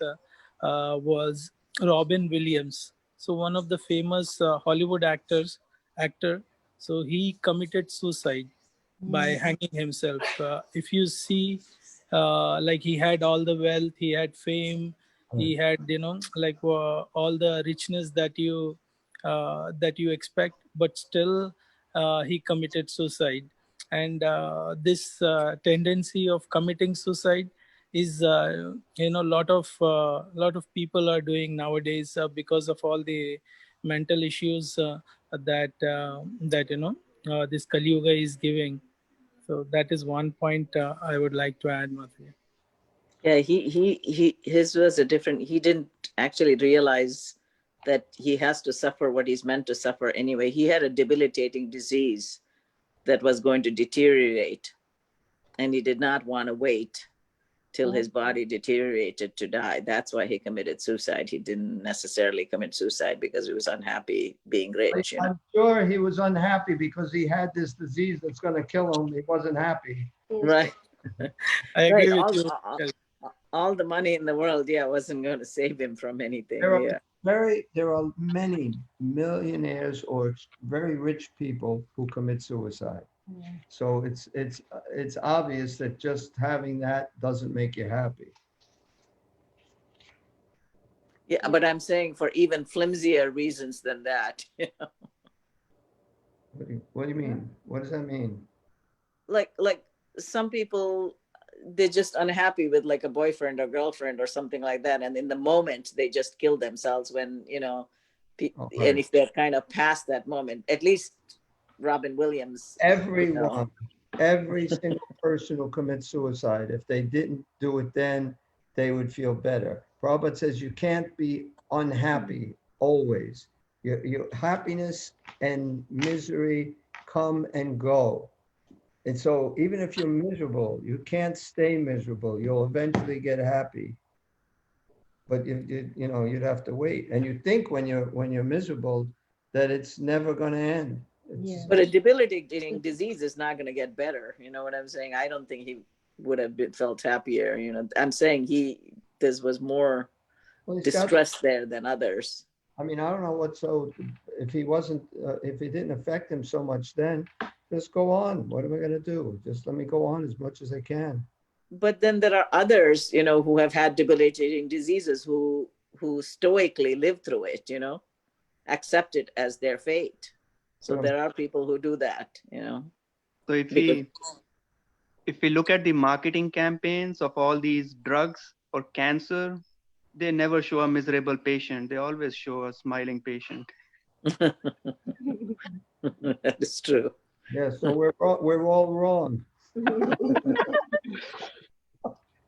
was Robin Williams. So one of the famous Hollywood actor. So he committed suicide by hanging himself. If you see, like he had all the wealth, he had fame, he had like all the richness that you expect, but still he committed suicide. And this tendency of committing suicide is lot of people are doing nowadays because of all the mental issues that this Kali Yuga is giving. So that is one point I would like to add, Mataji. Yeah, his was a different. He didn't actually realize that he has to suffer what he's meant to suffer anyway. He had a debilitating disease that was going to deteriorate, and he did not want to wait till his body deteriorated to die. That's why he committed suicide. He didn't necessarily commit suicide because he was unhappy being rich. I'm sure he was unhappy because he had this disease that's going to kill him. He wasn't happy. Right. I agree right. with you. All the money in the world, wasn't going to save him from anything. There are many millionaires or very rich people who commit suicide. So it's obvious that just having that doesn't make you happy. Yeah, but I'm saying for even flimsier reasons than that. What do you mean? What does that mean? Like some people, they're just unhappy with like a boyfriend or girlfriend or something like that, and in the moment they just kill themselves when and if they're kind of past that moment, at least Robin Williams. Everyone, every single person who commits suicide, if they didn't do it then, they would feel better. Prabhupada says you can't be unhappy always. Your happiness and misery come and go. And so even if you're miserable, you can't stay miserable. You'll eventually get happy. But you'd have to wait. And you think when you're miserable that it's never going to end. But a debilitating disease is not going to get better. You know what I'm saying? I don't think he would have felt happier. I'm saying there was more distress there than others. I mean, I don't know if it didn't affect him so much then, just go on. What am I going to do? Just let me go on as much as I can. But then there are others, who have had debilitating diseases who stoically live through it, accept it as their fate. So there are people who do that, So if we look at the marketing campaigns of all these drugs for cancer, they never show a miserable patient. They always show a smiling patient. That is true. Yeah, so we're all wrong.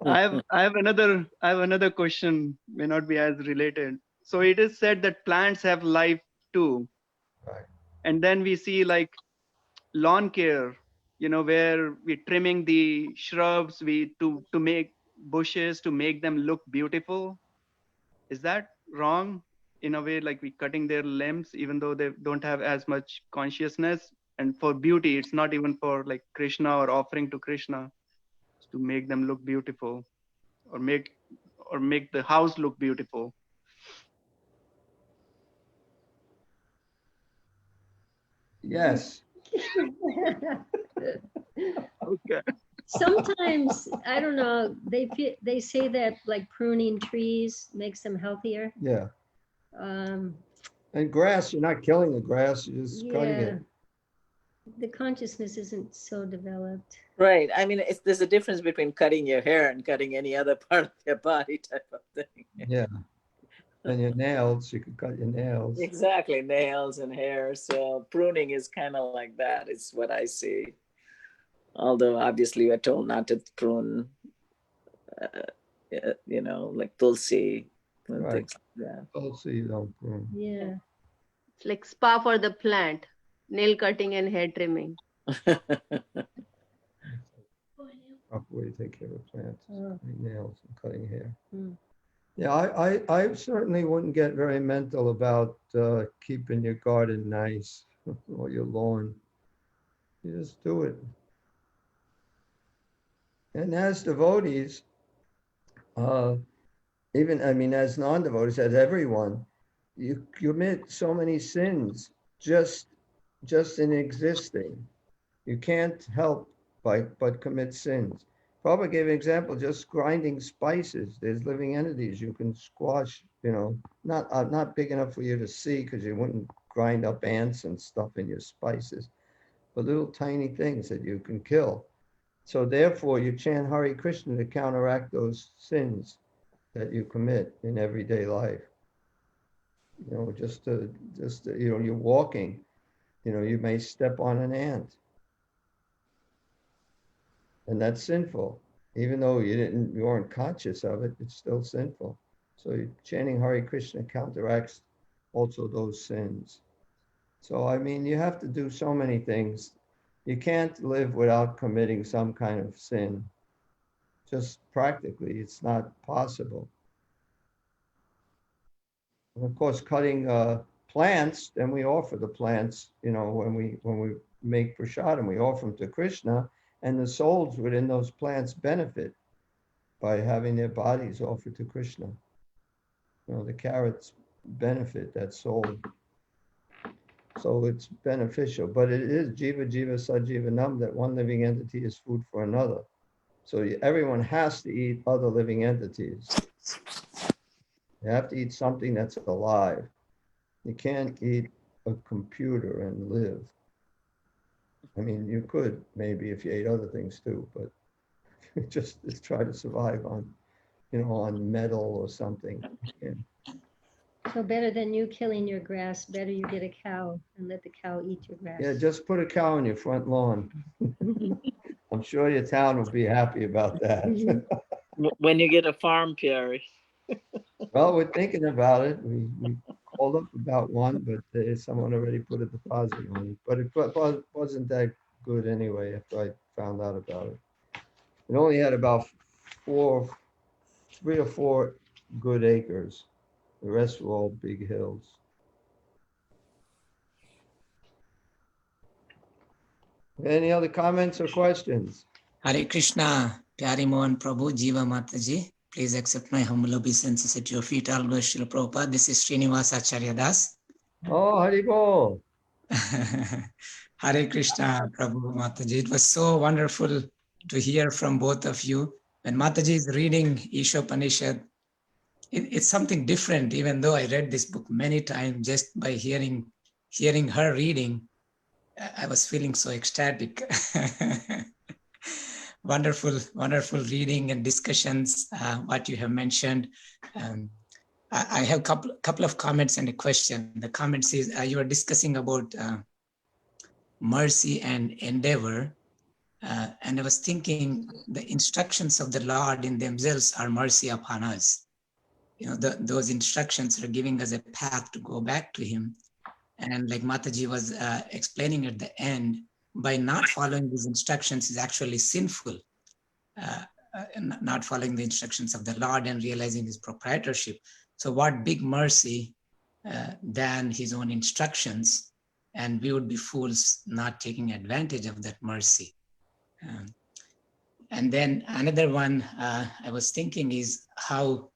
I have another question, may not be as related. So it is said that plants have life too. Right. And then we see like lawn care, where we're trimming the shrubs to make bushes to make them look beautiful. Is that wrong? In a way, like we cutting their limbs, even though they don't have as much consciousness. And for beauty, it's not even for like Krishna or offering to Krishna, it's to make them look beautiful, or make the house look beautiful. Yes. Okay. Sometimes, I don't know, they say that like pruning trees makes them healthier. Yeah. And grass, you're not killing the grass, you're just cutting it. The consciousness isn't so developed. Right. I mean, there's a difference between cutting your hair and cutting any other part of your body type of thing. Yeah. And your nails, you could cut your nails. Exactly, nails and hair. So pruning is kind of like that, is what I see. Although obviously we're told not to prune, like tulsi and things like that. Tulsi, you don't prune. Yeah. It's like spa for the plant, nail cutting and hair trimming. Proper way to take care of plants, cutting nails and cutting hair. Mm. Yeah, I certainly wouldn't get very mental about keeping your garden nice or your lawn. You just do it. And as devotees, as non-devotees, as everyone, you commit so many sins just in existing. You can't help but commit sins. Prabhupada gave an example, just grinding spices. There's living entities you can squash, not big enough for you to see because you wouldn't grind up ants and stuff in your spices, but little tiny things that you can kill. So therefore, you chant Hare Krishna to counteract those sins that you commit in everyday life. You know, you know, you're walking, you know, you may step on an ant. And that's sinful. Even though you weren't conscious of it, it's still sinful. So chanting Hare Krishna counteracts also those sins. So, I mean, you have to do so many things. You can't live without committing some kind of sin. Just practically, it's not possible. And of course, cutting plants, then we offer the plants, you know, when we make prasadam, we offer them to Krishna, and the souls within those plants benefit by having their bodies offered to Krishna. You know, the carrots benefit that soul. So it's beneficial, but it is Jiva, Jiva, Sajivanam, that one living entity is food for another. So everyone has to eat other living entities. You have to eat something that's alive. You can't eat a computer and live. I mean, you could maybe if you ate other things too, but just try to survive on, you know, on metal or something. Yeah. So better than you killing your grass, better you get a cow and let the cow eat your grass. Yeah, just put a cow on your front lawn. I'm sure your town will be happy about that. When you get a farm, Pyari. Well, we're thinking about it. We called up about one, but someone already put a deposit on it. But it wasn't that good anyway after I found out about it. It only had about 3 or 4 good acres. The rest were all big hills. Any other comments or questions? Hare Krishna, Pyari Mohan Prabhu, Jiva Mataji. Please accept my humble obeisances at your feet. I'll go, Srila Prabhupada. This is Srinivasacharya Das. Oh, Haribol. Hare Krishna, Prabhu Mataji. It was so wonderful to hear from both of you. When Mataji is reading Isopnisad, it's something different, even though I read this book many times. Just by hearing her reading, I was feeling so ecstatic. Wonderful reading and discussions, what you have mentioned. I have a couple of comments and a question. The comment says you are discussing about mercy and endeavor. And I was thinking the instructions of the Lord in themselves are mercy upon us. You know, those instructions are giving us a path to go back to Him. And like Mataji was explaining at the end, by not following these instructions is actually sinful. Not following the instructions of the Lord and realizing His proprietorship. So what big mercy than His own instructions, and we would be fools not taking advantage of that mercy. And then another one I was thinking is how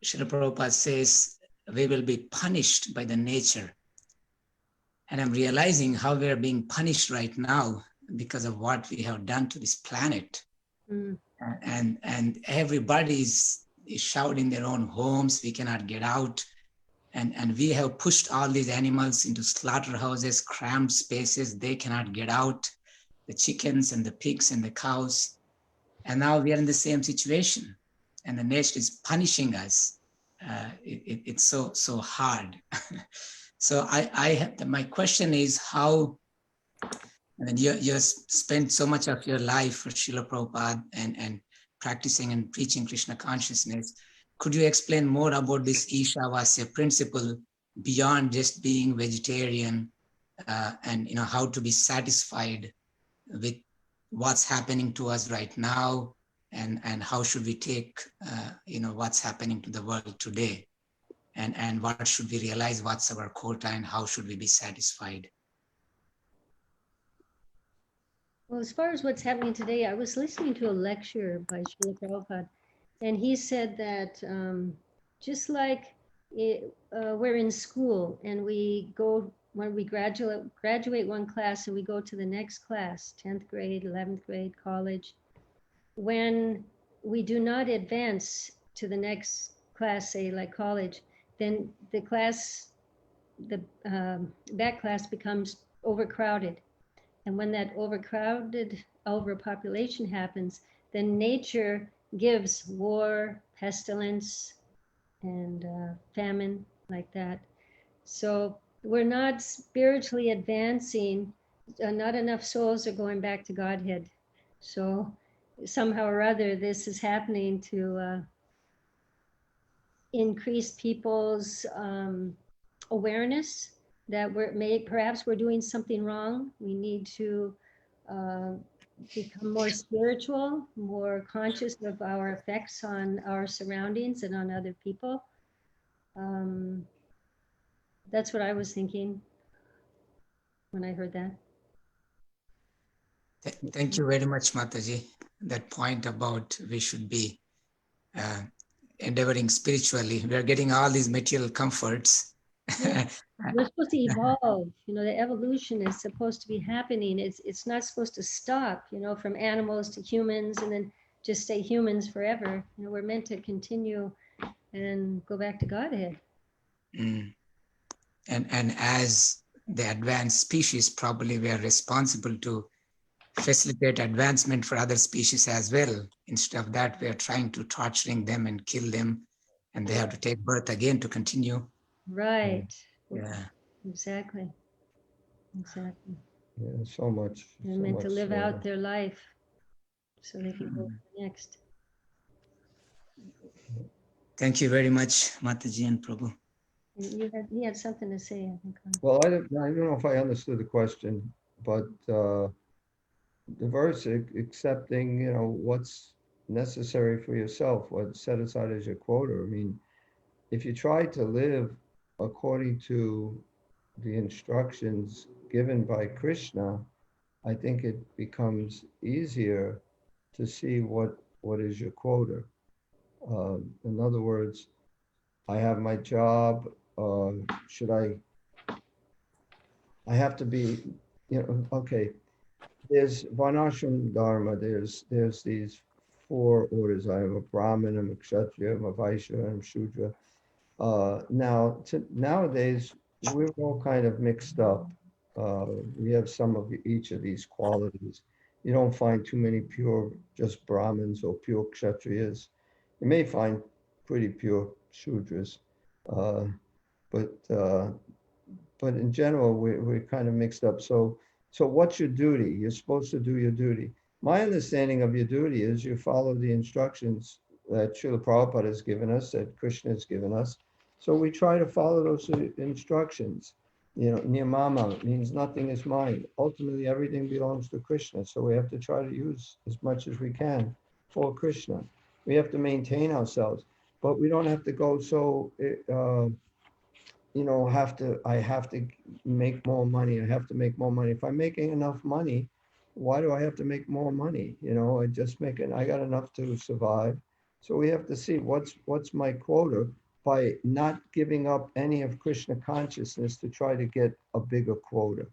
Srila Prabhupada says we will be punished by the nature. And I'm realizing how we are being punished right now because of what we have done to this planet. And everybody is shouting their own homes. We cannot get out. And we have pushed all these animals into slaughterhouses, cramped spaces. They cannot get out. The chickens and the pigs and the cows. And now we are in the same situation. And the nature is punishing us. It's so hard. So my question is how, and you spent so much of your life for Srila Prabhupada and practicing and preaching Krishna consciousness. Could you explain more about this Ishavasya principle beyond just being vegetarian and, you know, how to be satisfied with what's happening to us right now and how should we take, you know, what's happening to the world today? And what should we realize, what's our quota and how should we be satisfied? Well, as far as what's happening today, I was listening to a lecture by Srila Prabhupada, and he said that just like we're in school and we go, when we graduate one class and we go to the next class, 10th grade, 11th grade, college, when we do not advance to the next class, say like college, then that class becomes overcrowded. And when that overcrowded overpopulation happens, then nature gives war, pestilence, and famine like that. So we're not spiritually advancing. Not enough souls are going back to Godhead. So somehow or other, this is happening to increase people's awareness that perhaps we're doing something wrong. We need to become more spiritual, more conscious of our effects on our surroundings and on other people. That's what I was thinking when I heard that. Thank you very much, Mataji. That point about we should be endeavoring spiritually. We are getting all these material comforts. Yeah. We're supposed to evolve. The evolution is supposed to be happening. It's not supposed to stop, from animals to humans and then just stay humans forever. We're meant to continue and go back to Godhead. Mm. And as the advanced species, probably we are responsible to facilitate advancement for other species as well. Instead of that, we are trying to torturing them and kill them, and they have to take birth again to continue. Right. Yeah. Exactly. Yeah, so much. They're so meant much to live so. out their life so they can go to the next. Thank you very much, Mataji and Prabhu. He had something to say, I think. Well, I don't know if I understood the question, but the verse accepting, what's necessary for yourself, what's set aside as your quota. I mean, if you try to live according to the instructions given by Krishna, I think it becomes easier to see what is your quota. In other words, I have my job. I have to be, okay. There's Varnashram Dharma. There's these 4 orders. I am a Brahmin, I'm a Kshatriya, I'm a Vaishya, I'm Shudra. Nowadays, we're all kind of mixed up. We have some of each of these qualities. You don't find too many pure just Brahmins or pure Kshatriyas. You may find pretty pure Shudras, but in general, we're kind of mixed up. So what's your duty? You're supposed to do your duty. My understanding of your duty is you follow the instructions that Srila Prabhupada has given us, that Krishna has given us. So we try to follow those instructions. Niyamama means nothing is mine. Ultimately, everything belongs to Krishna. So we have to try to use as much as we can for Krishna. We have to maintain ourselves, but we don't have to go so, I have to make more money. I have to make more money. If I'm making enough money, why do I have to make more money? I got enough to survive. So we have to see what's my quota by not giving up any of Krishna consciousness to try to get a bigger quota.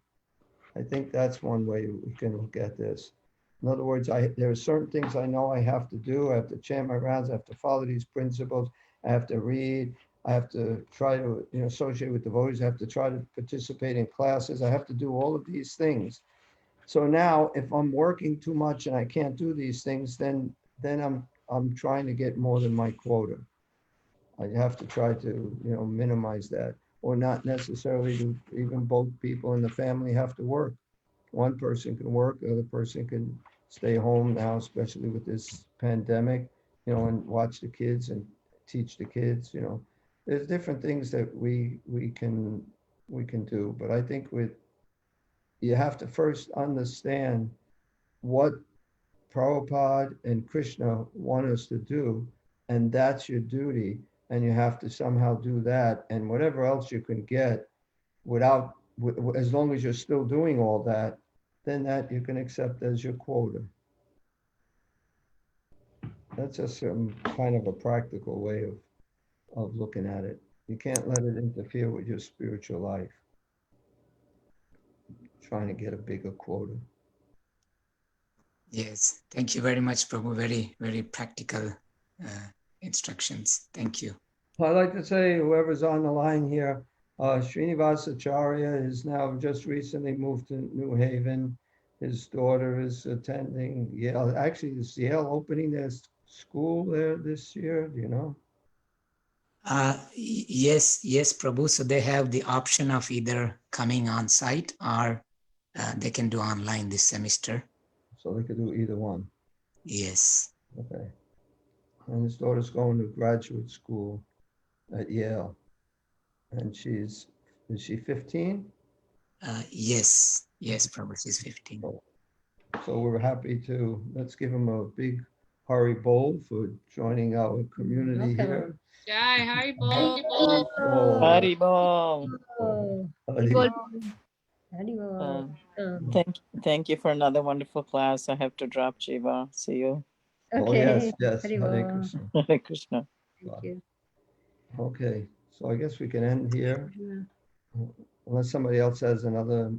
I think that's one way we can look at this. In other words, there are certain things I know I have to do. I have to chant my rounds. I have to follow these principles. I have to read. I have to try to associate with devotees. I have to try to participate in classes. I have to do all of these things. So now, if I'm working too much and I can't do these things, then I'm trying to get more than my quota. I have to try to minimize that, or not necessarily do. Even both people in the family have to work. One person can work, the other person can stay home now, especially with this pandemic, and watch the kids and teach the kids. There's different things that we can do, but I think you have to first understand what Prabhupada and Krishna want us to do, and that's your duty, and you have to somehow do that, and whatever else you can get as long as you're still doing all that, then that you can accept as your quota. That's just some kind of a practical way of looking at it. You can't let it interfere with your spiritual life. Trying to get a bigger quota. Yes, thank you very much, Prabhu. Very, very practical instructions. Thank you. I'd like to say, whoever's on the line here, Srinivasacharya is now just recently moved to New Haven. his daughter is attending Yale. Actually, is Yale opening their school there this year? Do you know? Yes, Prabhu. So they have the option of either coming on site or they can do online this semester. So they could do either one. Yes. Okay. And his daughter's going to graduate school at Yale. And is she 15? Yes, Prabhu, she's 15. So we're happy to, let's give him a big Hari Bol for joining our community here. Jai Hari Bol. Hari Bol. Thank you for another wonderful class. I have to drop, Jiva. See you. Oh, yes. Hare Krishna. Hare Krishna. Thank you. Okay, so I guess we can end here. Unless somebody else has another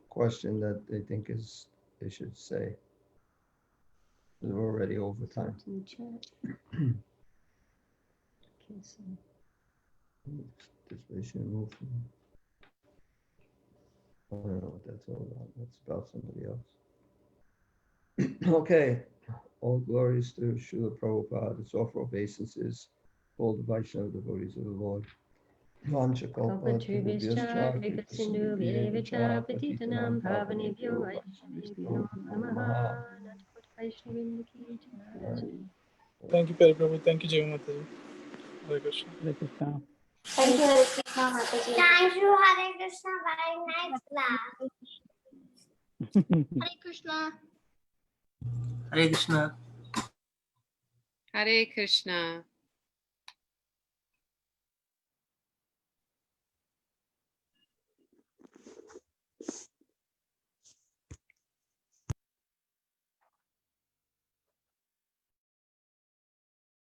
question that they think they should say. We're already over time. I don't know what that's all about. That's about somebody else. Okay. All glories to Srila Prabhupada. It's offer obeisances, all the Vaishnava devotees of the Lord. Thank you, Prabhu. Thank you, Jivanausadhi. Hare Krishna. Hare Krishna. Thank you, Hare Krishna, Mataji. Thank you, Hare Krishna. Very nice class. Hare Krishna. Hare Krishna. Hare Krishna.